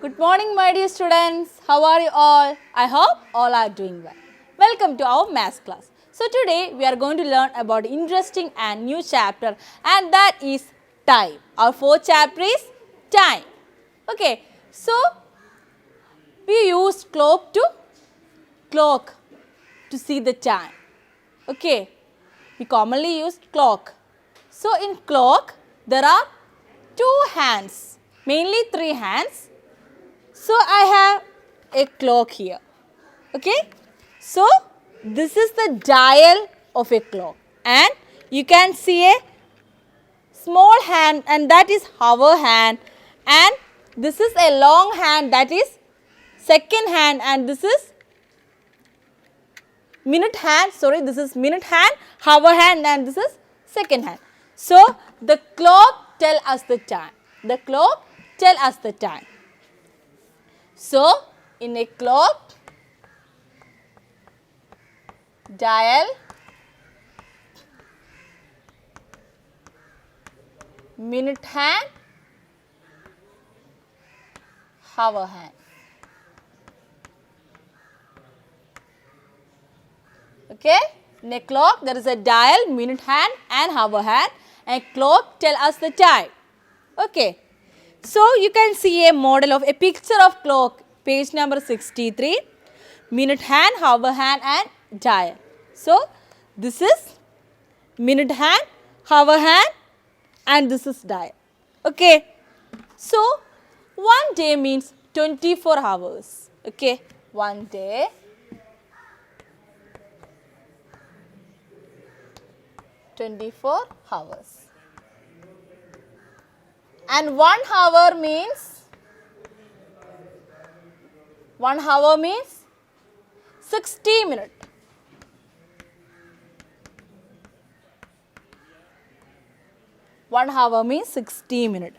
Good morning, my dear students. How are you all? I hope all are doing well. Welcome to our math class. So today we are going to learn about interesting and new chapter, and that is time. Our fourth chapter is time. Okay. So we use clock to see the time. Okay. We commonly use clock. So in clock there are two hands, mainly three hands. So I have a clock here. Okay. So this is the dial of a clock, and you can see a small hand, and that is hour hand, and this is a long hand, that is second hand, and this is minute hand. Sorry, this is minute hand, hour hand, and this is second hand. So the clock tell us the time. The clock tell us the time. So in a clock, dial, minute hand, hour hand. Okay, in a clock there is a dial, minute hand and hour hand, and clock tell us the time. Okay, so you can see a model of a picture of clock, page number 63, minute hand, hour hand and dial. So this is minute hand, hour hand, and this is dial. Okay, so one day means 24 hours. Okay, one day, hours. And 1 hour means 60 minutes. One hour means 60 minutes.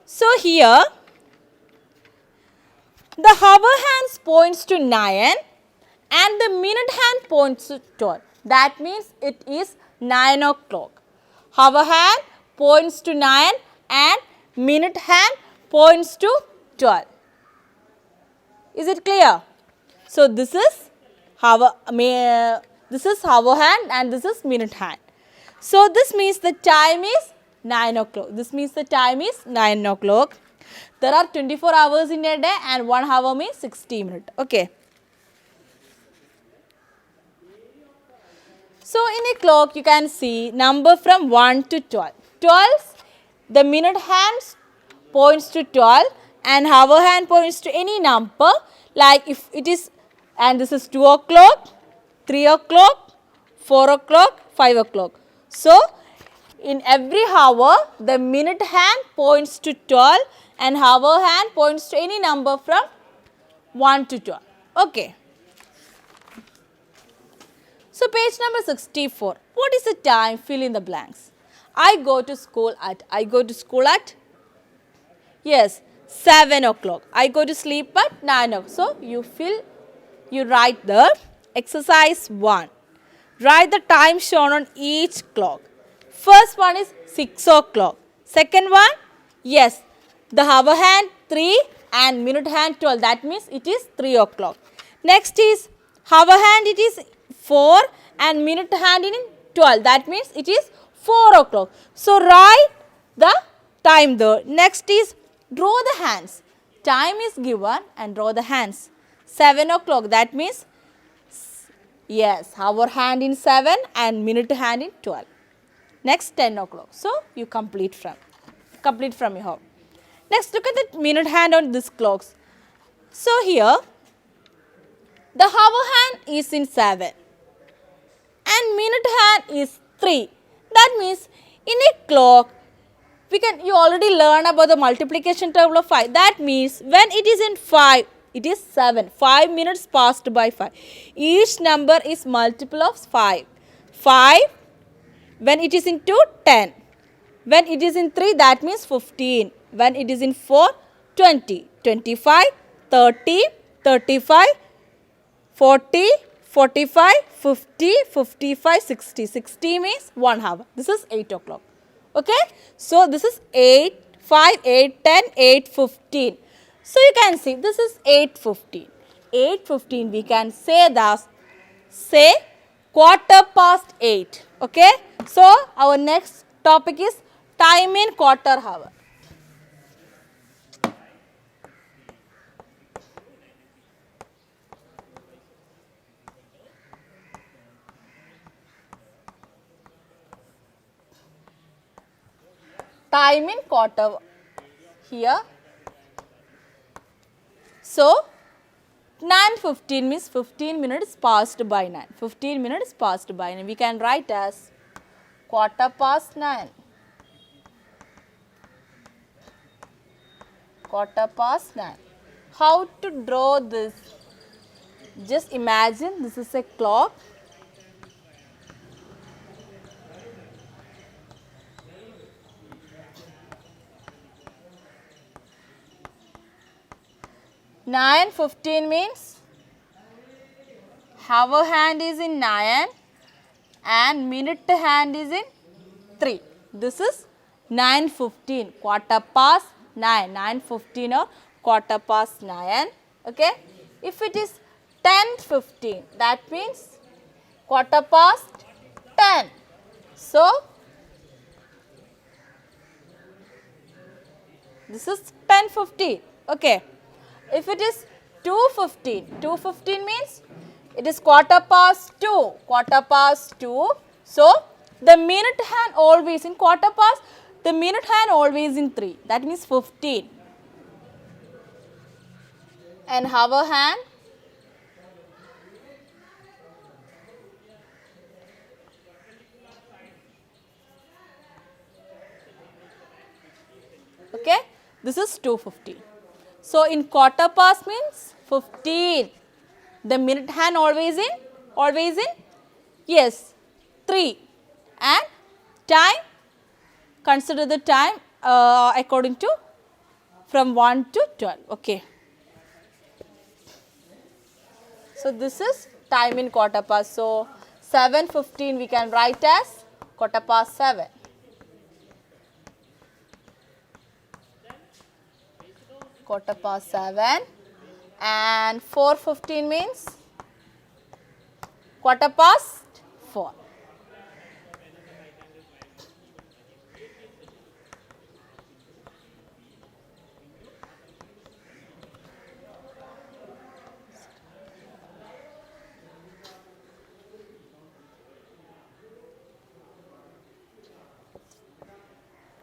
So here the hour hands points to 9 and the minute hand points to 12. That means it is 9 o'clock. Hour hand points to 9 and minute hand points to 12. Is it clear? So this is hour hand and this is minute hand. So this means the time is 9 o'clock. This means the time is 9 o'clock. There are 24 hours in a day and 1 hour means 60 minutes. Okay. So in a clock you can see number from 1 to 12. 12, the minute hand points to 12 and hour hand points to any number, like if it is, and this is 2 o'clock, 3 o'clock, 4 o'clock, 5 o'clock. So in every hour the minute hand points to 12 and hour hand points to any number from 1 to 12. Okay. So page number 64. What is the time? Fill in the blanks. I go to school at yes, 7 o'clock. I go to sleep at 9 o'clock. So you write the exercise 1. Write the time shown on each clock. First one is 6 o'clock. Second one, yes, the hour hand 3 and minute hand 12. That means it is 3 o'clock. Next is hour hand, it is 4 and minute hand in 12. That means it is 4 o'clock. So write the time there. Next is draw the hands. Time is given and draw the hands. 7 o'clock. That means yes, hour hand in 7 and minute hand in 12. Next 10 o'clock. So you complete from your home. Next look at the minute hand on this clocks. So here the hour hand is in 7 and minute hand is 3. That means in a clock you already learn about the multiplication table of 5. That means when it is in 5, it is 7. 5 minutes passed by 5. Each number is multiple of 5. 5, when it is in 2, 10. When it is in 3, that means 15. When it is in 4, 20. 25, 30, 35, 40, 45, 50, 55, 60. 60 means 1 hour. This is 8 o'clock. Okay. So this is 8, 5, 8, 10, 8:15. So you can see this is 8:15. 8:15 we can say that, say quarter past 8. Okay. So our next topic is time in quarter hour. Time in quarter here. So 9:15 means 15 minutes passed by 9. 15 minutes passed by 9. We can write as quarter past 9. Quarter past 9. How to draw this? Just imagine this is a clock. Nine 15 means hour hand is in 9 and minute hand is in 3. This is 9:15, quarter past 9, 9:15 or quarter past 9. Okay. If it is 10:15, that means quarter past 10. So this is 10:15. Okay. If it is 2:15, 2:15 means it is quarter past 2, quarter past 2. So the minute hand always in quarter past, the minute hand always in 3. That means 15. And hour hand, okay, this is 2:15. So in quarter past means 15. The minute hand always in, yes, 3. And time, consider the time according to from 1 to 12. Okay. So this is time in quarter past. So 7:15 we can write as quarter past 7. Quarter past 7. And 4:15 means quarter past 4.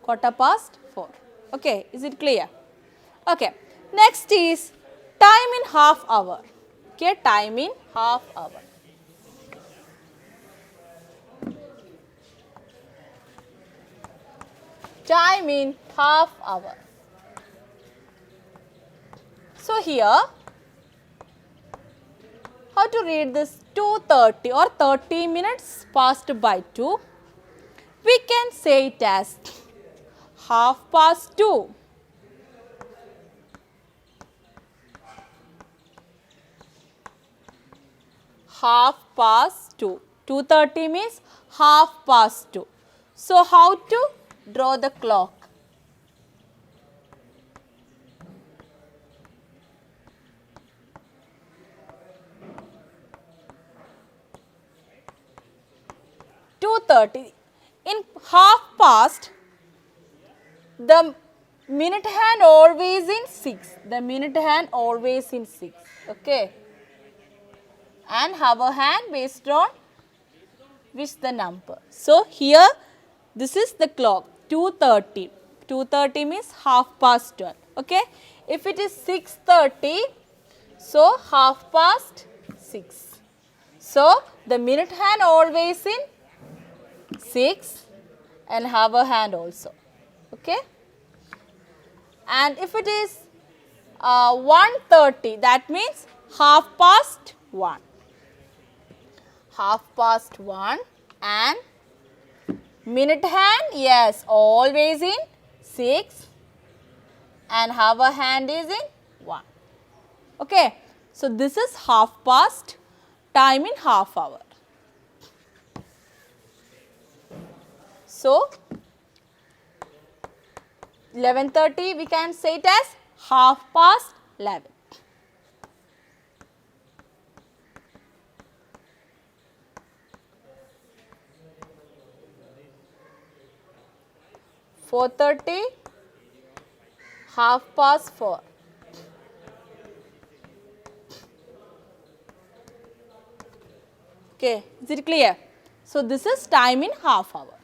Quarter past 4. Okay, is it clear? Okay, next is time in half hour. Okay, time in half hour. Time in half hour. So here, how to read this? 2:30 or 30 minutes passed by 2. We can say it as half past 2. Half past 2. 2:30 means half past 2. So how to draw the clock? In half past, the minute hand always in 6. The minute hand always in 6. Okay. And hour hand based on which the number. So here this is the clock 2:30. 2:30 means half past 12. Okay. If it is 6:30, so half past 6. So the minute hand always in 6 and hour hand also. Okay. And if it is 1:30, that means half past 1. Half past 1 and minute hand, yes, always in 6 and hour hand is in 1. Okay. So this is half past, time in half hour. So 11:30 we can say it as 11:30. 4:30, 4:30. Okay, is it clear? So this is time in half hour.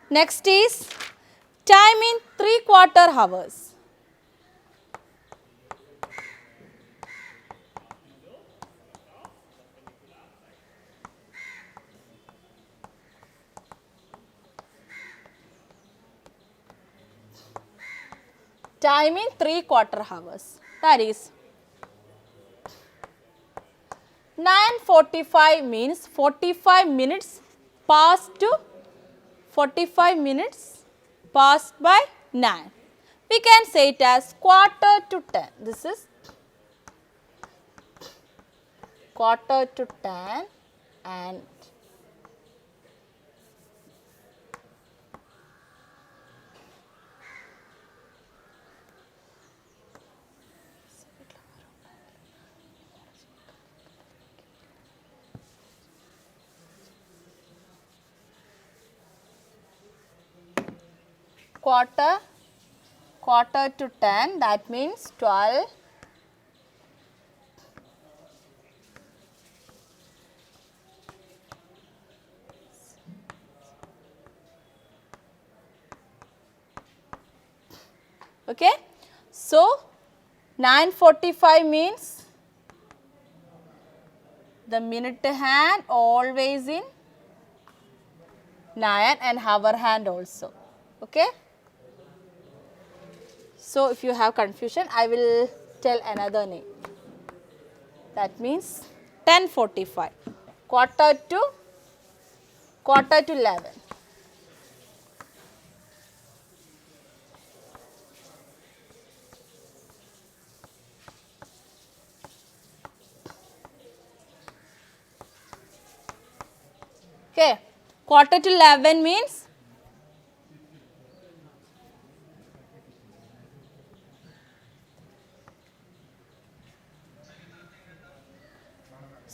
Next is time in 3/4 hours. Time in 3/4 hours. That is 9:45 means 45 minutes past to 45 minutes passed by 9. We can say it as 9:45. This is 9:45 and quarter to 10, that means 12. Okay, so 9:45 means the minute hand always in 9 and hour hand also. Okay. So if you have confusion, I will tell another name. That means 10:45, quarter to 11. Okay, quarter to 11 means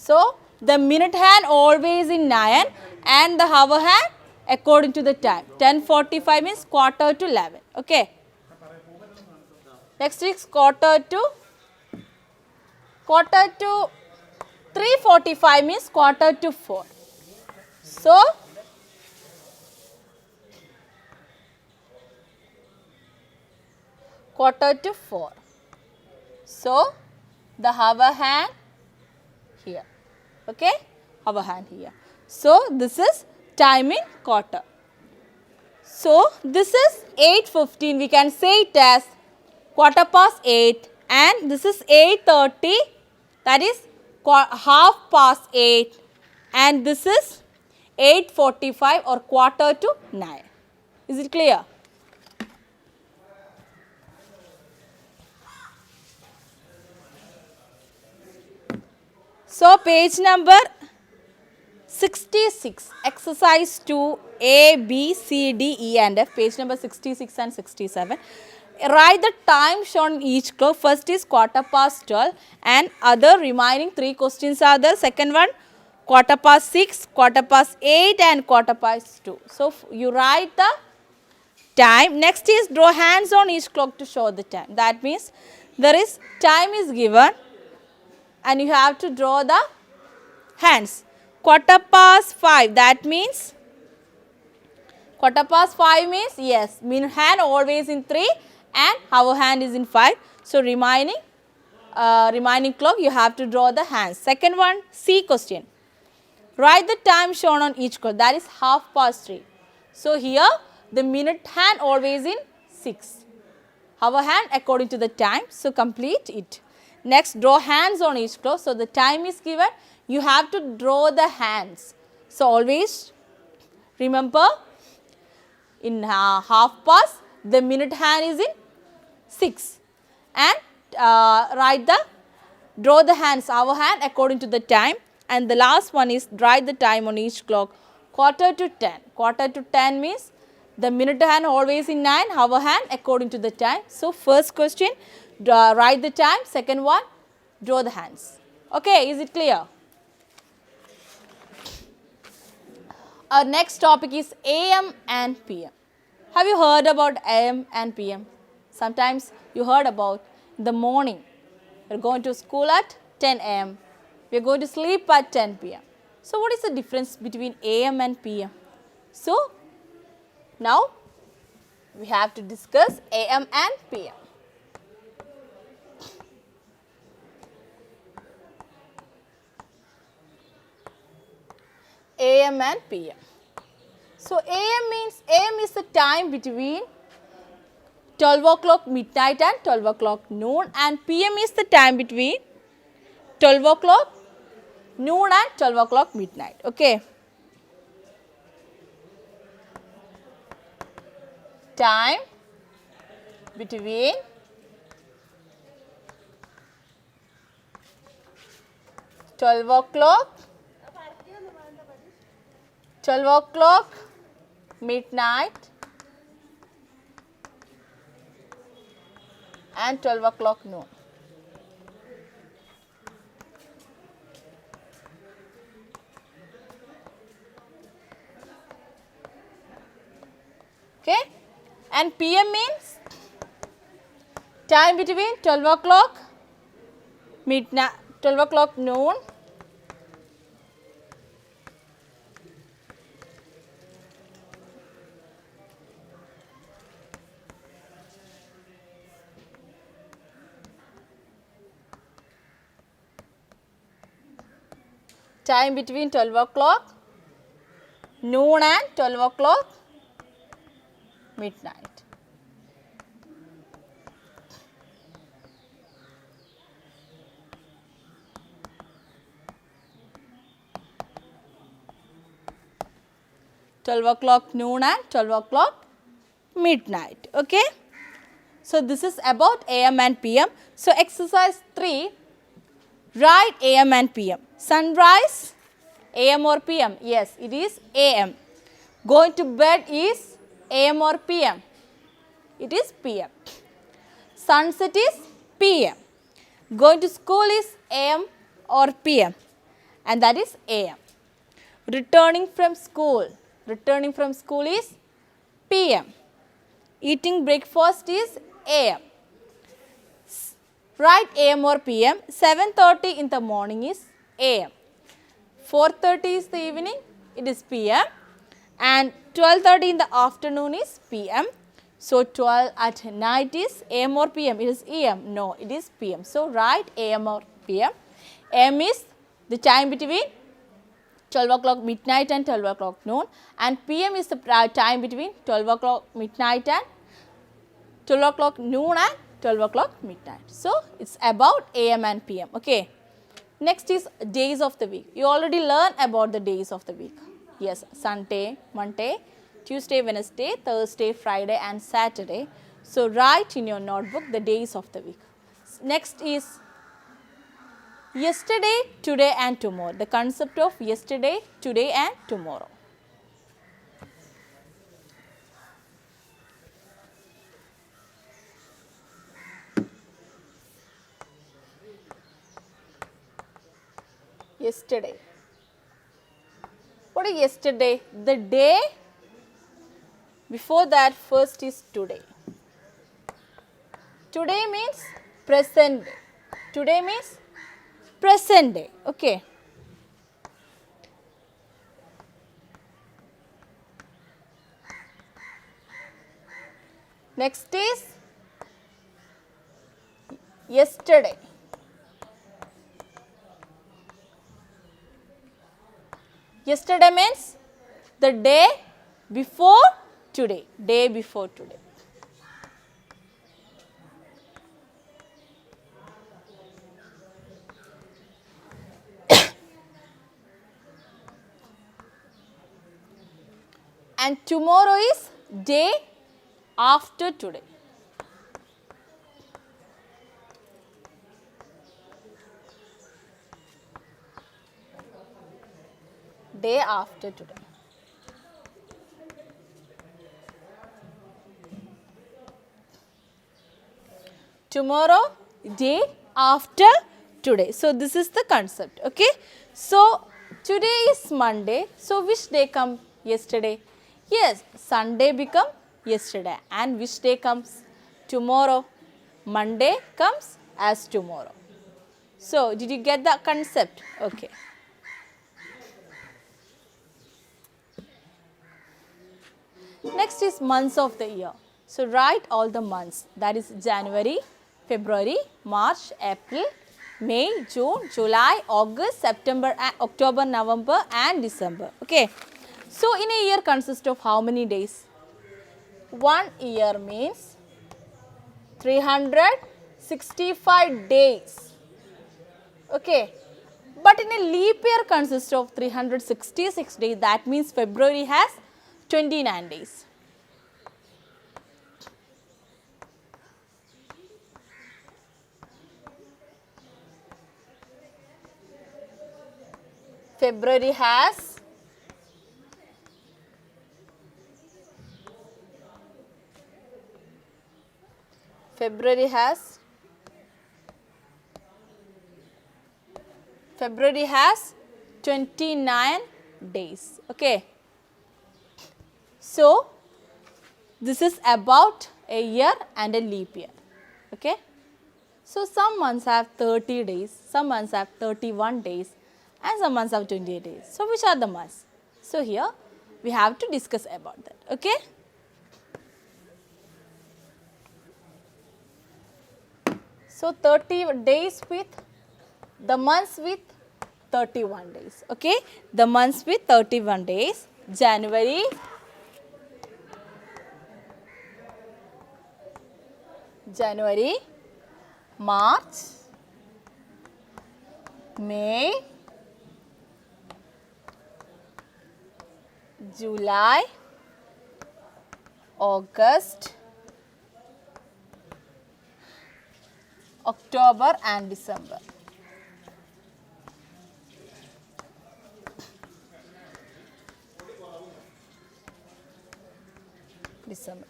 so the minute hand always in 9 and the hour hand according to the time. 10:45 means quarter to 11. Okay. Next is quarter to 3:45 means quarter to 4. So quarter to 4. So the hour hand here. Okay, hour hand here. So this is time in quarter. So this is 8:15. We can say it as 8:15 and this is 8:30. That is 8:30 and this is 8:45 or quarter to 9. Is it clear? So page number 66, exercise 2, A, B, C, D, E and F, page number 66 and 67. Write the time shown in each clock. First is 12:15 and other remaining 3 questions are there. Second one 6:15, 8:15 and 2:15. So you write the time. Next is draw hands on each clock to show the time. That means there is time is given and you have to draw the hands. 5:15, that means 5:15 means yes, mean hand always in 3 and our hand is in 5. So remaining clock you have to draw the hands. Second one, C question. Write the time shown on each clock, that is 3:30. So here the minute hand always in 6. Our hand according to the time, so complete it. Next, draw hands on each clock. So the time is given, you have to draw the hands. So always remember in half past the minute hand is in 6 and draw the hands, our hand according to the time. And the last one is write the time on each clock. Quarter to 10. Quarter to 10 means the minute hand always in 9, hour hand according to the time. So, first question, write the time. Second one, draw the hands. Okay, is it clear? Our next topic is AM and PM. Have you heard about AM and PM? Sometimes you heard about the morning. We are going to school at 10 AM. We are going to sleep at 10 PM. So, what is the difference between AM and PM? So, now we have to discuss AM and PM. AM and PM. So, AM is the time between 12 o'clock midnight and 12 o'clock noon, and PM is the time between 12 o'clock noon and 12 o'clock midnight. Okay. Time between 12 o'clock midnight and 12 o'clock noon. Okay, and PM means time between 12 o'clock midnight, 12 o'clock noon time between 12 o'clock noon and 12 o'clock midnight. Noon and 12 o'clock midnight. Okay. So, this is about AM and PM. So, exercise 3, write AM and PM. Sunrise, AM or PM? Yes, it is AM. Going to bed is AM or PM? It is PM. Sunset is PM. Going to school is AM or PM? And that is AM. Returning from school is PM. Eating breakfast is AM. Write AM or PM. 7:30 in the morning is AM. 4:30 is the evening, it is PM. And 12:30 in the afternoon is PM. So, 12 at night is AM or PM? It is AM. No, it is PM. So, write AM or PM. AM is the time between 12 o'clock midnight and 12 o'clock noon, and PM is the time between 12 o'clock midnight and 12 o'clock noon and 12 o'clock midnight. So, it is about AM and PM. Okay. Next is days of the week. You already learned about the days of the week. Yes, Sunday, Monday, Tuesday, Wednesday, Thursday, Friday and Saturday. So, write in your notebook the days of the week. Next is yesterday, today and tomorrow. The concept of yesterday, today and tomorrow. Yesterday. What is yesterday? The day before that first is today. Today means present day. Today means present day. Okay. Next is yesterday. Yesterday means the day before today. Day before today. And tomorrow is day after today. day after today. Tomorrow, day after today. So this is the concept. Okay. So today is Monday. So which day come yesterday? Yes, Sunday become yesterday. And which day comes tomorrow? Monday comes as tomorrow. So did you get the concept? Okay. Next is months of the year. So write all the months, that is January, February, March, April, May, June, July, August, September, October, November and December. Okay. So in a year consists of how many days? 1 year means 365 days. Okay. But in a leap year consists of 366 days. That means February has 29 days. February has 29 days. Okay. So this is about a year and a leap year. Okay. So some months have 30 days, some months have 31 days and some months have 28 days. So which are the months? So here we have to discuss about that. Okay. So 30 days with the months with 31 days. Okay. The months with 31 days. January, March, May, July, August, October and December.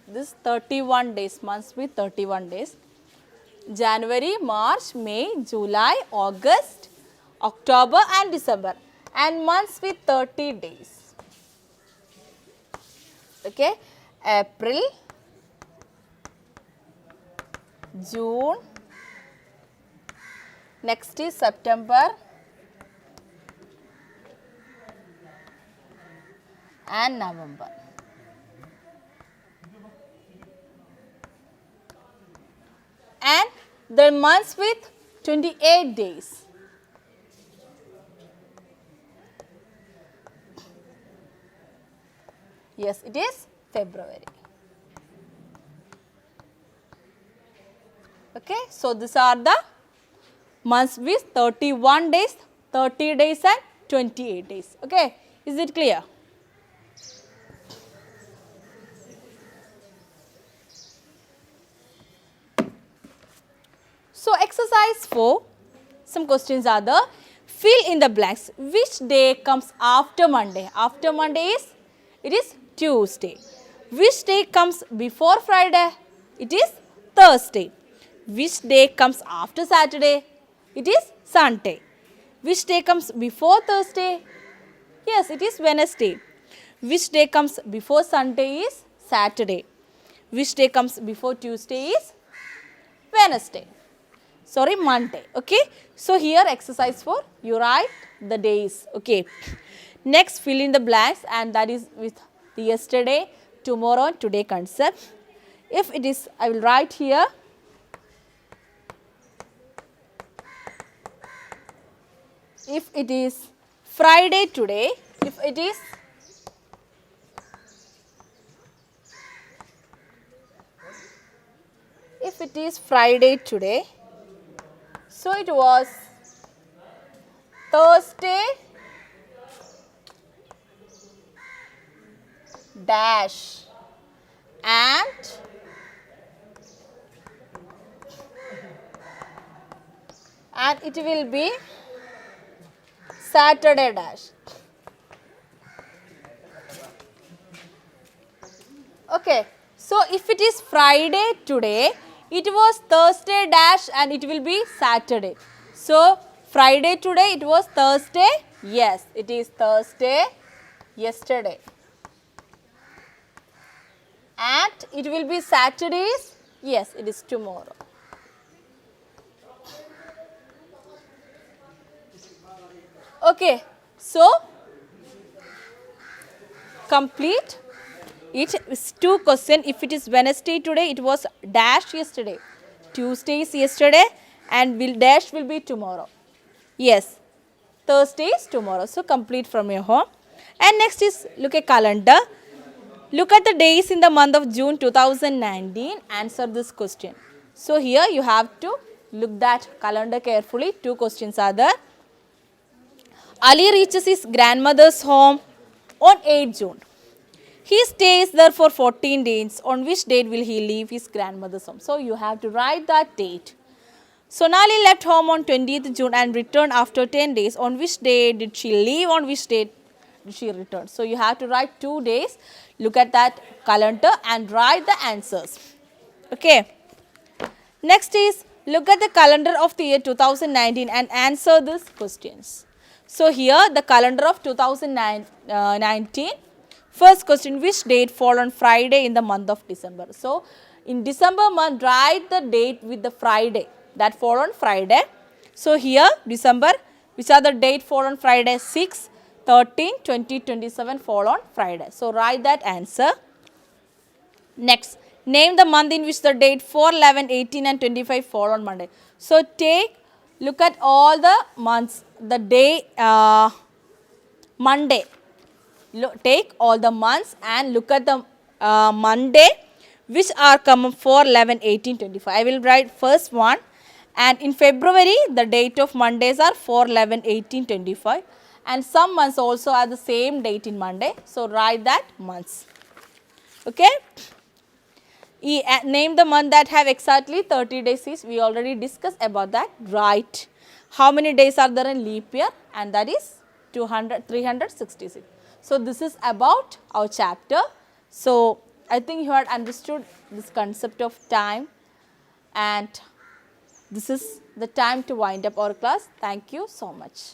This 31 days, months with 31 days. January, March, May, July, August, October and December, and months with 30 days. Okay. April, June, next is September and November. And the months with 28 days. Yes, it is February. Okay, so these are the months with 31 days, 30 days and 28 days. Okay, is it clear? So exercise 4, some questions are there. Fill in the blanks. Which day comes after Monday? After Monday it is Tuesday. Which day comes before Friday? It is Thursday. Which day comes after Saturday? It is Sunday. Which day comes before Thursday? Yes, it is Wednesday. Which day comes before Sunday is Saturday. Which day comes before Tuesday is Wednesday. Sorry, Monday. Okay. So here exercise 4, you write the days. Okay. Next, fill in the blanks, and that is with the yesterday, tomorrow, today concept. If it is, I will write here. If it is Friday today, if it is Friday today, so it was Thursday dash and it will be Saturday dash. Okay, so if it is Friday today, it was Thursday dash and it will be Saturday. So Friday today, it was Thursday. Yes, it is Thursday yesterday. And it will be Saturdays. Yes, it is tomorrow. Okay, so complete. It is 2 question. If it is Wednesday today, it was dash yesterday. Tuesday is yesterday and dash will be tomorrow. Yes, Thursday is tomorrow. So complete from your home. And next is look at calendar. Look at the days in the month of June 2019. Answer this question. So here you have to look that calendar carefully. 2 questions are there. Ali reaches his grandmother's home on 8 June. He stays there for 14 days. On which date will he leave his grandmother's home? So you have to write that date. Sonali left home on 20th June and returned after 10 days. On which day did she leave? On which date did she return? So you have to write 2 days. Look at that calendar and write the answers. Okay. Next is look at the calendar of the year 2019 and answer these questions. So here the calendar of 2019. First question, which date fall on Friday in the month of December? So in December month, write the date with the Friday that fall on Friday. So here December, which are the date fall on Friday? 6, 13, 20, 27 fall on Friday. So write that answer. Next, name the month in which the date 4, 11, 18 and 25 fall on Monday. So look at all the months, the day Monday. Take all the months and look at the Monday which are common 4, 11, 18, 25. I will write first one, and in February the date of Mondays are 4, 11, 18, 25 and some months also are the same date in Monday. So write that months. Okay. Name the month that have exactly 30 days is, we already discussed about that. Write how many days are there in leap year, and that is 366. So this is about our chapter. So I think you had understood this concept of time, and this is the time to wind up our class. Thank you so much.